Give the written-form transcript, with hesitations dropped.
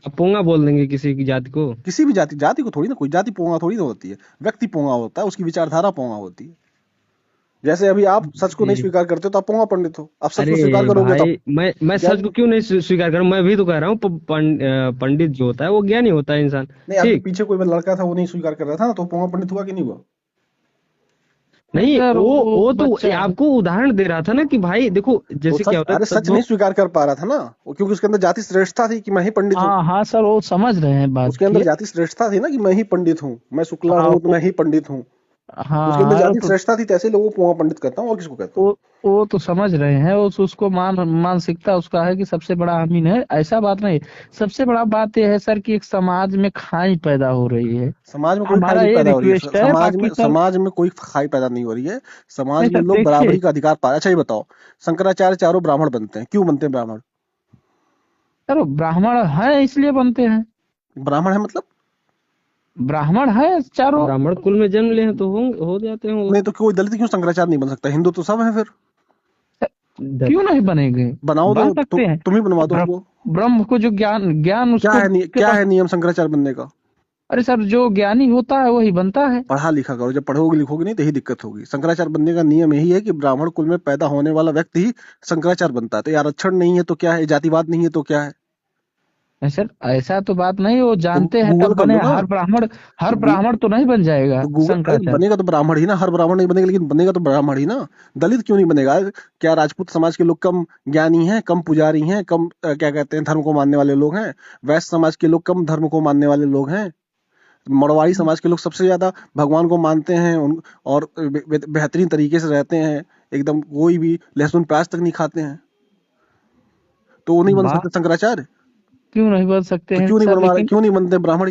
अब पोंगा बोल देंगे किसी की जाति को। किसी भी जाति जाति को थोड़ी ना, कोई जाति पोंगा थोड़ी ना होती है, व्यक्ति पोंगा होता है, उसकी विचारधारा पोंगा होती है। जैसे अभी आप सच को नहीं जी। स्वीकार करते हो तो आप पोंगा पंडित हो, आप सच अरे को स्वीकार करोगे तो आप भाई, मैं सच को ज्ञानी। क्यों नहीं स्वीकार करूं? मैं भी तो कह रहा हूँ पंडित जो होता है वो ज्ञानी होता है इंसान। नहीं, आपके ठीक। पीछे कोई लड़का था वो नहीं स्वीकार कर रहा था ना, तो पोंगा पंडित हुआ कि नहीं हुआ? नहीं, सर वो वो तो बच्चा है। आपको उदाहरण दे रहा था ना कि भाई देखो, वो जैसे क्या सच, होता है अरे सच नहीं स्वीकार कर पा रहा था ना वो, क्योंकि उसके अंदर जाति श्रेष्ठता थी कि मैं ही पंडित हूँ। हाँ हाँ सर, वो समझ रहे हैं बात उसके अंदर की। जाति श्रेष्ठता थी ना कि मैं ही पंडित हूँ, मैं शुक्ला हाँ हूँ तो मैं ही पंडित हूँ। उसके अंदर हाँ, अरे जाति तो श्रेष्ठता थी, तो ऐसे लोगों को पोंगा पंडित कहता हूँ, और किसको कहता हूँ? वो वो तो समझ रहे हैं, उसको मानसिकता उसका है कि सबसे बड़ा अमीन है, ऐसा बात नहीं। सबसे बड़ा बात यह है सर कि एक समाज में खाई पैदा हो रही है। समाज में कोई खाई हमारा नहीं ये पैदा हो रही है, रिक्वेस्ट है, समाज में बाकी सर। कोई खाई पैदा नहीं हो रही है। समाज नहीं में सर लोग देखिए। बराबरी का अधिकार पा। अच्छा ये बताओ, शंकराचार्य चारों ब्राह्मण बनते हैं, क्यों बनते हैं ब्राह्मण? सर ब्राह्मण है इसलिए बनते हैं। ब्राह्मण है मतलब? ब्राह्मण है चारों। ब्राह्मण कुल में जन्म ले हैं तो हो जाते हैं वो। नहीं तो कोई दलित क्यों शंकराचार्य नहीं बन सकता? हिंदू तो सब है फिर। क्यों नहीं बनेंगे? बनाओ बन तो सकते हैं। तुम ही बनवा दो ब्रह्म हमको। ब्रह्म को जो ज्ञान ज्ञान उसको के क्या पास। है नियम शंकराचार्य बनने का? अरे सर, जो ज्ञानी होता है वही बनता है। पढ़ा लिखा करो, जब पढ़ोगे लिखोगे नहीं तो यही दिक्कत होगी। शंकराचार्य बनने का नियम यही है कि ब्राह्मण कुल में पैदा होने वाला व्यक्ति ही शंकराचार्य बनता है। तो ये आरक्षण नहीं है तो क्या है, जातिवाद नहीं है तो क्या है? नहीं सर, ऐसा तो बात नहीं, वो तो जानते हैं गूगल तब कर बने। लो ना। हर तो ब्राह्मण तो नहीं बन जाएगा तो गूगल, अरे शंकराचार्य। बनेगा तो ब्राह्मण ही ना, हर ब्राह्मण नहीं बनेगा लेकिन बनेगा तो ब्राह्मण ही ना। दलित क्यों नहीं बनेगा? क्या राजपूत समाज के लोग कम ज्ञानी हैं, कम पुजारी हैं, कम क्या कहते हैं धर्म को मानने वाले लोग हैं? वैश्य समाज के लोग कम धर्म को मानने वाले लोग हैं? मरवाड़ी समाज के लोग सबसे ज्यादा भगवान को मानते हैं और बेहतरीन तरीके से रहते हैं, एकदम कोई भी लहसुन प्याज तक नहीं खाते हैं। तो वो नहीं बन बात सकते शंकराचार्य? क्यों नहीं बन सकते तो हैं क्यों नहीं सर, बनवा रहे, लेकिन क्यों नहीं बनते ब्राह्मण?